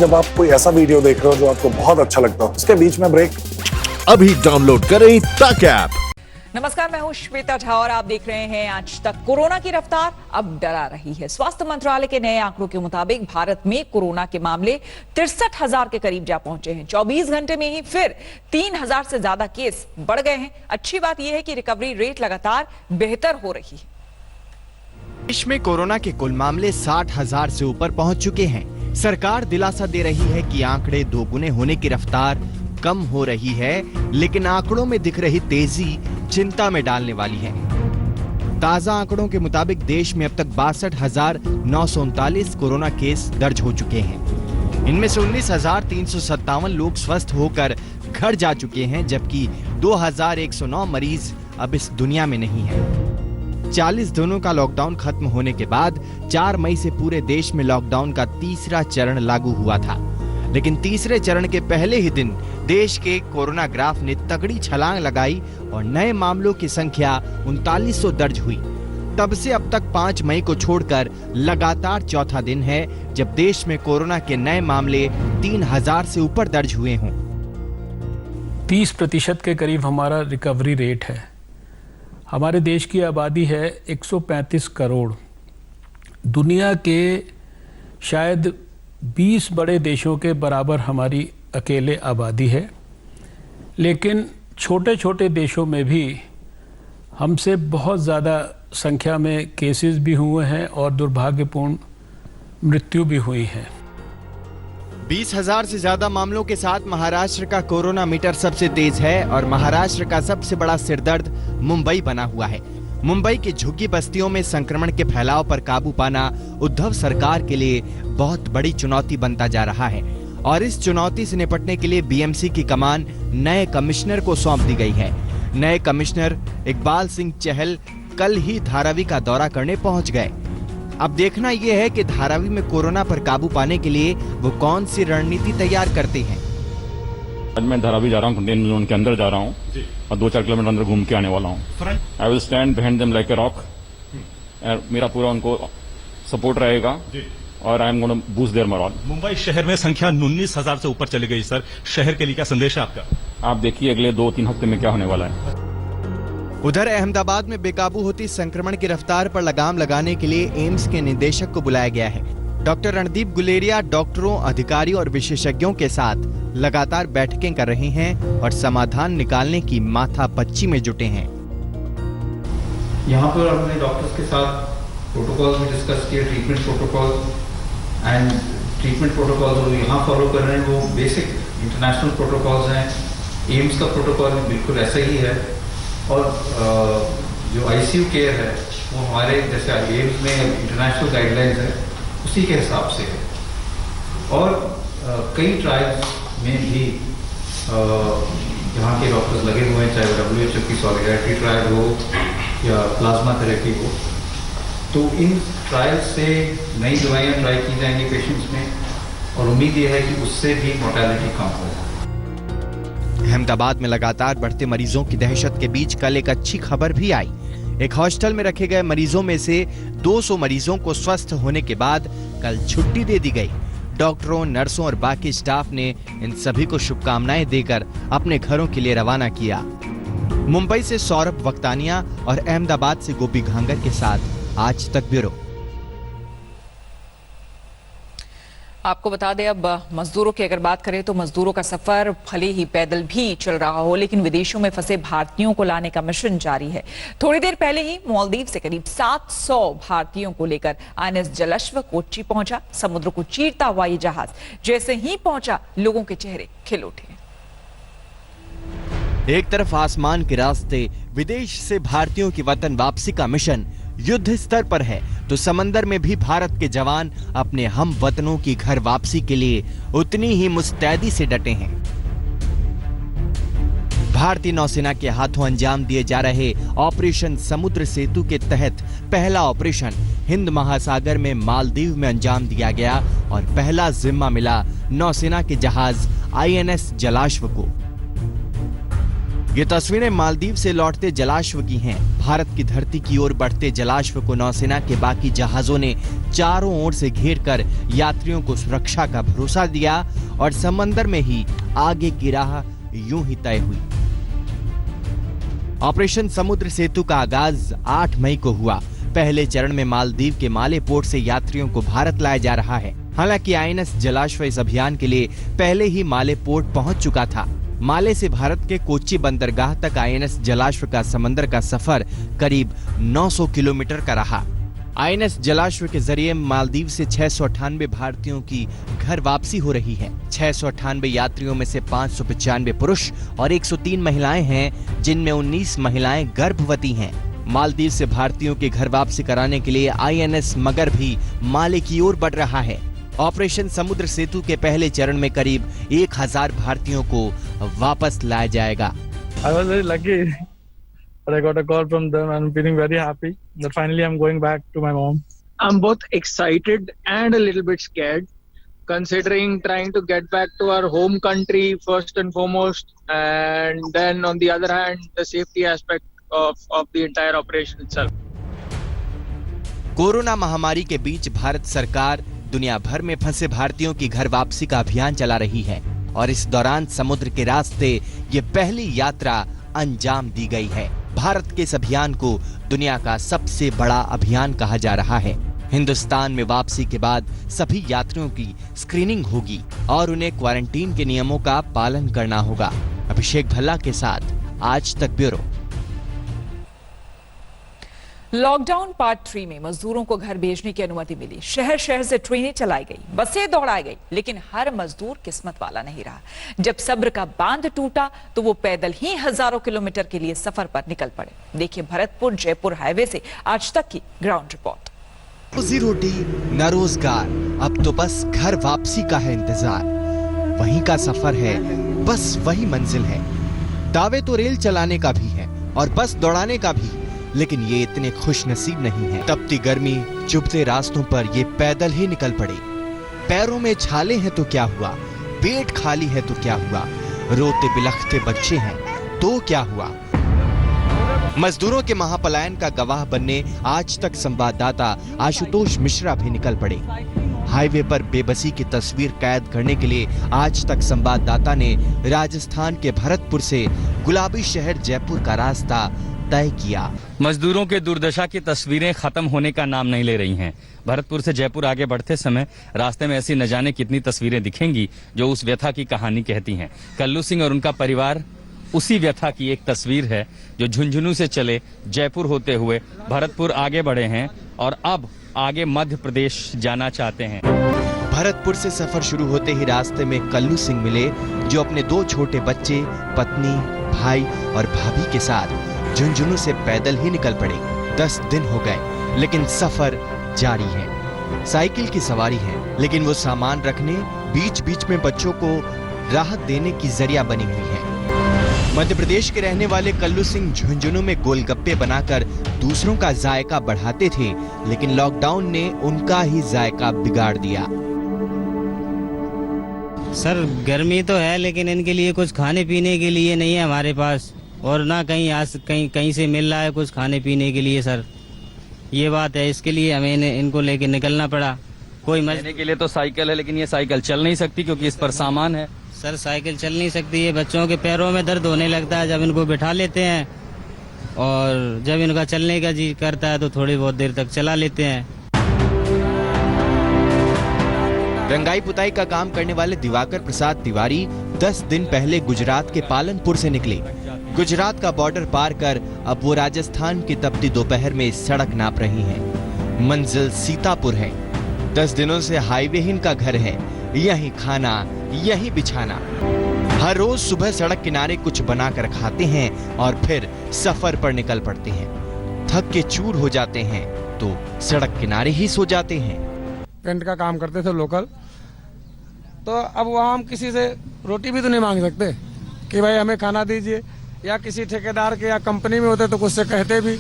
जब आप कोई ऐसा वीडियो देख रहे हो जो आपको बहुत अच्छा लगता हो, उसके बीच में ब्रेक। अभी डाउनलोड करें तक ऐप। नमस्कार, मैं हूं श्वेता झा और आप देख रहे हैं आज तक। कोरोना की रफ्तार अब डरा रही है। स्वास्थ्य मंत्रालय के नए आंकड़ों के मुताबिक भारत में कोरोना के मामले 63,000 के करीब जा पहुंचे हैं। 24 घंटे में ही फिर 3,000 से ज्यादा केस बढ़ गए हैं। अच्छी बात यह है कि रिकवरी रेट लगातार बेहतर हो रही है। देश में कोरोना के कुल मामले 60,000 से ऊपर पहुंच चुके हैं। सरकार दिलासा दे रही है कि आंकड़े दोगुने होने की रफ्तार कम हो रही है, लेकिन आंकड़ों में दिख रही तेजी चिंता में डालने वाली है। ताजा आंकड़ों के मुताबिक देश में अब तक 62,939 कोरोना केस दर्ज हो चुके हैं। इनमें से 19,357 लोग स्वस्थ होकर घर जा चुके हैं, जबकि 2,109 मरीज अब इस दुनिया में नहीं है। 40 दिनों का लॉकडाउन खत्म होने के बाद 4 मई से पूरे देश में लॉकडाउन का तीसरा चरण लागू हुआ था, लेकिन तीसरे चरण के पहले ही दिन देश के कोरोना ग्राफ ने तगड़ी छलांग लगाई और नए मामलों की संख्या 3900 दर्ज हुई। तब से अब तक 5 मई को छोड़कर लगातार चौथा दिन है जब देश में कोरोना के नए मामले 3,000 से ऊपर दर्ज हुए हों। 30% के करीब हमारा रिकवरी रेट है। हमारे देश की आबादी है 135 करोड़। दुनिया के शायद 20 बड़े देशों के बराबर हमारी अकेले आबादी है, लेकिन छोटे छोटे देशों में भी हमसे बहुत ज़्यादा संख्या में केसेस भी हुए हैं और दुर्भाग्यपूर्ण मृत्यु भी हुई है। 20,000 से ज्यादा मामलों के साथ महाराष्ट्र का कोरोना मीटर सबसे तेज है और महाराष्ट्र का सबसे बड़ा सिरदर्द मुंबई बना हुआ है। मुंबई की झुग्गी बस्तियों में संक्रमण के फैलाव पर काबू पाना उद्धव सरकार के लिए बहुत बड़ी चुनौती बनता जा रहा है और इस चुनौती से निपटने के लिए बीएमसी की कमान नए कमिश्नर को सौंप दी गई है। नए कमिश्नर इकबाल सिंह चहल कल ही धारावी का दौरा करने पहुंच गए। अब देखना यह है कि धारावी में कोरोना पर काबू पाने के लिए वो कौन सी रणनीति तैयार करते हैं। आज मैं धारावी जा रहा हूँ, कंटेनमेंट जोन के अंदर जा रहा हूँ और 2-4 किलोमीटर अंदर घूम के आने वाला हूँ। I will stand behind them like a rock. मेरा पूरा उनको सपोर्ट रहेगा और I am gonna boost their moral. Mumbai शहर में संख्या 19,000 से ऊपर चली गई सर। शहर के लिए क्या संदेश है आपका? आप देखिए अगले 2-3 हफ्ते में क्या होने वाला है। उधर अहमदाबाद में बेकाबू होती संक्रमण की रफ्तार पर लगाम लगाने के लिए एम्स के निदेशक को बुलाया गया है। डॉक्टर रणदीप गुलेरिया डॉक्टरों, अधिकारियों और विशेषज्ञों के साथ लगातार बैठकें कर रहे हैं और समाधान निकालने की माथापच्ची में जुटे हैं। यहाँ पर हमने डॉक्टर्स के साथ प्रोटोकॉल भी डिस्कस किए, treatment protocol and treatment protocol जो यहाँ फॉलो कर रहे हैं वो बेसिक इंटरनेशनल प्रोटोकॉल्स हैं। एम्स का प्रोटोकॉल भी बिल्कुल ऐसा ही है और जो आईसीयू केयर है वो हमारे जैसे एम्स में इंटरनेशनल गाइडलाइंस है उसी के हिसाब से है। और कई ट्रायल्स में भी यहाँ के डॉक्टर्स लगे हुए हैं, चाहे वो WHO की सॉलिडारिटी ट्रायल हो या प्लाज्मा थेरेपी हो। तो इन ट्रायल्स से नई दवाइयाँ ट्राई की जाएंगी पेशेंट्स में और उम्मीद ये है कि उससे भी मोर्टेलिटी कम हो। अहमदाबाद में लगातार बढ़ते मरीजों की दहशत के बीच कल एक अच्छी खबर भी आई। एक हॉस्टल में रखे गए मरीजों में से 200 मरीजों को स्वस्थ होने के बाद कल छुट्टी दे दी गई। डॉक्टरों, नर्सों और बाकी स्टाफ ने इन सभी को शुभकामनाएं देकर अपने घरों के लिए रवाना किया। मुंबई से सौरभ वक्तानिया और अहमदाबाद से गोपी घांगर के साथ आज तक ब्यूरो। आपको बता दें, अब मजदूरों की अगर बात करें तो मजदूरों का सफर भले ही पैदल भी चल रहा हो, लेकिन विदेशों में फंसे भारतीयों को लाने का मिशन जारी है। थोड़ी देर पहले ही मालदीव से करीब 700 भारतीयों को लेकर INS जलश्व कोच्चि पहुंचा। समुद्र को चीरता हुआ ये जहाज जैसे ही पहुंचा, लोगों के चेहरे खिल उठे। एक तरफ आसमान के रास्ते विदेश से भारतीयों की वतन वापसी का मिशन युद्ध स्तर पर है, तो समंदर में भी भारत के जवान अपने हम वतनों की घर वापसी के लिए उतनी ही मुस्तैदी से डटे हैं। भारतीय नौसेना के हाथों अंजाम दिए जा रहे ऑपरेशन समुद्र सेतु के तहत पहला ऑपरेशन हिंद महासागर में मालदीव में अंजाम दिया गया और पहला जिम्मा मिला नौसेना के जहाज INS जलाश्व को। ये तस्वीरें मालदीव से लौटते जलाश्व की हैं। भारत की धरती की ओर बढ़ते जलाश्व को नौसेना के बाकी जहाजों ने चारों ओर से घेरकर यात्रियों को सुरक्षा का भरोसा दिया और समंदर में ही आगे की राह यूं ही तय हुई। ऑपरेशन समुद्र सेतु का आगाज 8 मई को हुआ। पहले चरण में मालदीव के माले पोर्ट से यात्रियों को भारत लाया जा रहा है। हालांकि आईएनएस जलाश्व इस अभियान के लिए पहले ही माले पोर्ट पहुंच चुका था। माले से भारत के कोच्चि बंदरगाह तक आईएनएस जलाश्व का समंदर का सफर करीब 900 किलोमीटर का रहा। आईएनएस जलाश्व के जरिए मालदीव से 698 भारतीयों की घर वापसी हो रही है। 698 यात्रियों में से 595 पुरुष और 103 महिलाएं हैं, जिनमें 19 महिलाएं गर्भवती हैं। मालदीव से भारतीयों की घर वापसी कराने के लिए आईएनएस मगर भी माले की ओर बढ़ रहा है। ऑपरेशन समुद्र सेतु के पहले चरण में करीब 1000 भारतीयों को वापस लाया जाएगा। I was very lucky that I got a call from them and I'm feeling very happy that finally I'm going back to my mom. I'm both excited and a little bit scared, considering trying to get back to our home country first and foremost, and then on the other hand, the safety aspect of the entire operation itself. Corona महामारी के बीच भारत सरकार दुनिया भर में फंसे भारतीयों की घर वापसी का अभियान चला रही है और इस दौरान समुद्र के रास्ते ये पहली यात्रा अंजाम दी गई है। भारत के इस अभियान को दुनिया का सबसे बड़ा अभियान कहा जा रहा है। हिंदुस्तान में वापसी के बाद सभी यात्रियों की स्क्रीनिंग होगी और उन्हें क्वारंटीन के नियमों का पालन करना होगा। अभिषेक भल्ला के साथ आज तक ब्यूरो। लॉकडाउन पार्ट 3 में मजदूरों को घर भेजने की अनुमति मिली। शहर शहर से ट्रेनें चलाई गई, बसें दौड़ाई गई, लेकिन हर मजदूर किस्मत वाला नहीं रहा। जब सब्र का बांध टूटा तो वो पैदल ही हजारों किलोमीटर के लिए सफर पर निकल पड़े। देखिए भरतपुर जयपुर हाईवे से आज तक की ग्राउंड रिपोर्ट। रोजी रोटी न रोजगार, अब तो बस घर वापसी का है इंतजार। वहीं का सफर है, बस वही मंजिल है। दावे तो रेल चलाने का भी है और बस दौड़ाने का भी, लेकिन ये इतने खुश नसीब नहीं है। तपती गर्मी, चुभते रास्तों पर ये पैदल ही निकल पड़े। पैरों में छाले हैं तो क्या हुआ, पेट खाली है तो क्या हुआ, रोते बिलखते बच्चे हैं तो क्या हुआ। मजदूरों के महापलायन का गवाह बनने आज तक संवाददाता आशुतोष मिश्रा भी निकल पड़े। हाईवे पर बेबसी की तस्वीर कैद करने के लिए आज तक संवाददाता ने राजस्थान के भरतपुर से गुलाबी शहर जयपुर का रास्ता तय किया। मजदूरों के दुर्दशा की तस्वीरें खत्म होने का नाम नहीं ले रही हैं। भरतपुर से जयपुर आगे बढ़ते समय रास्ते में ऐसी न जाने कितनी तस्वीरें दिखेंगी जो उस व्यथा की कहानी कहती हैं। कल्लू सिंह और उनका परिवार उसी व्यथा की एक तस्वीर है, जो झुंझुनू से चले जयपुर होते हुए भरतपुर आगे बढ़े हैं और अब आगे मध्य प्रदेश जाना चाहते हैं। भरतपुर से सफर शुरू होते ही रास्ते में कल्लू सिंह मिले, जो अपने 2 छोटे बच्चे, पत्नी, भाई और भाभी के साथ झुंझुनू से पैदल ही निकल पड़े। 10 दिन हो गए, लेकिन सफर जारी है। साइकिल की सवारी है, लेकिन वो सामान रखने, बीच बीच में बच्चों को राहत देने की जरिया बनी हुई है। मध्य प्रदेश के रहने वाले कल्लू सिंह झुंझुनू में गोलगप्पे बनाकर दूसरों का जायका बढ़ाते थे, लेकिन लॉकडाउन ने उनका ही जायका बिगाड़ दिया। सर गर्मी तो है, लेकिन इनके लिए कुछ खाने पीने के लिए नहीं है हमारे पास, और ना कहीं से मिल रहा है कुछ खाने पीने के लिए। सर ये बात है, इसके लिए हमें इनको लेके निकलना पड़ा। कोई लेने के लिए तो साइकिल है, लेकिन ये साइकिल चल नहीं सकती क्योंकि इस पर सामान है। सर साइकिल चल नहीं सकती है, बच्चों के पैरों में दर्द होने लगता है जब इनको बिठा लेते हैं, और जब इनका चलने का जी करता है तो थोड़ी बहुत देर तक चला लेते हैं। रंगाई पुताई का काम करने वाले दिवाकर प्रसाद तिवारी 10 दिन पहले गुजरात के पालनपुर से निकले। गुजरात का बॉर्डर पार कर अब वो राजस्थान की तपती दोपहर में सड़क नाप रही हैं। मंजिल सीतापुर है। 10 दिनों से हाईवे ही इनका घर है, यही खाना, यही बिछाना। हर रोज सुबह सड़क किनारे कुछ बनाकर खाते हैं और फिर सफर पर निकल पड़ते हैं। थक के चूर हो जाते हैं तो सड़क किनारे ही सो जाते हैं। पेंट का काम करते थे लोकल, तो अब वहाँ हम किसी से रोटी भी तो नहीं मांग सकते कि भाई हमें खाना दीजिए, या किसी ठेकेदार के या कंपनी में होते तो कुछ से कहते भी।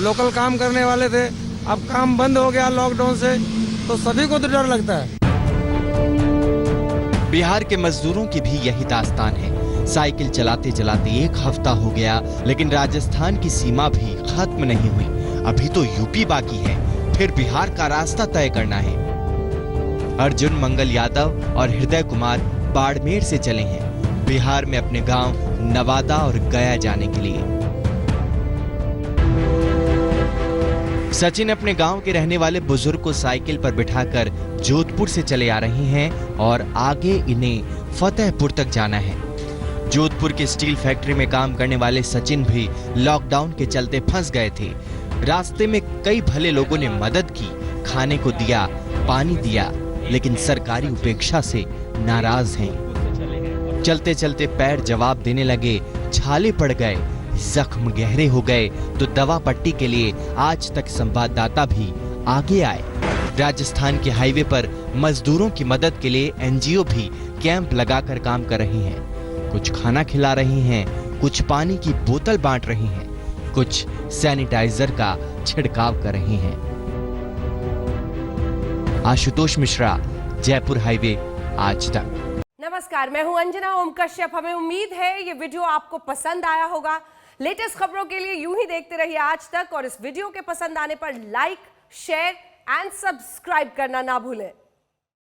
लोकल काम करने वाले थे, अब काम बंद हो गया लॉकडाउन से, तो सभी को तो डर लगता है। बिहार के मजदूरों की भी यही दास्तान है। साइकिल चलाते चलाते 1 हफ्ता हो गया, लेकिन राजस्थान की सीमा भी खत्म नहीं हुई। अभी तो यूपी बाकी है, फिर बिहार का रास्ता तय करना है। अर्जुन मंगल यादव और हृदय कुमार बाड़मेर से चले हैं बिहार में अपने गांव नवादा और गया जाने के लिए। सचिन अपने गांव के रहने वाले बुजुर्ग को साइकिल पर बिठाकर जोधपुर से चले आ रहे हैं और आगे इन्हें फतेहपुर तक जाना है। जोधपुर की स्टील फैक्ट्री में काम करने वाले सचिन भी लॉकडाउन के चलते फंस गए थे। रास्ते में कई भले लोगों ने मदद की, खाने को दिया, पानी दिया, लेकिन सरकारी उपेक्षा से नाराज हैं। चलते चलते पैर जवाब देने लगे, छाले पड़ गए, जख्म गहरे हो गए तो दवा पट्टी के लिए आज तक संवाददाता भी आगे आए। राजस्थान के हाईवे पर मजदूरों की मदद के लिए एनजीओ भी कैंप लगाकर काम कर रहे हैं। कुछ खाना खिला रहे हैं, कुछ पानी की बोतल बांट रहे हैं, कुछ सैनिटाइजर का छिड़काव कर रहे हैं। आशुतोष मिश्रा, जयपुर हाईवे, आज तक। नमस्कार, मैं हूं अंजना ओम कश्यप। हमें उम्मीद है ये वीडियो आपको पसंद आया होगा। लेटेस्ट खबरों के लिए यूं ही देखते रहिए आज तक, और इस वीडियो के पसंद आने पर लाइक, शेयर एंड सब्सक्राइब करना ना भूलें।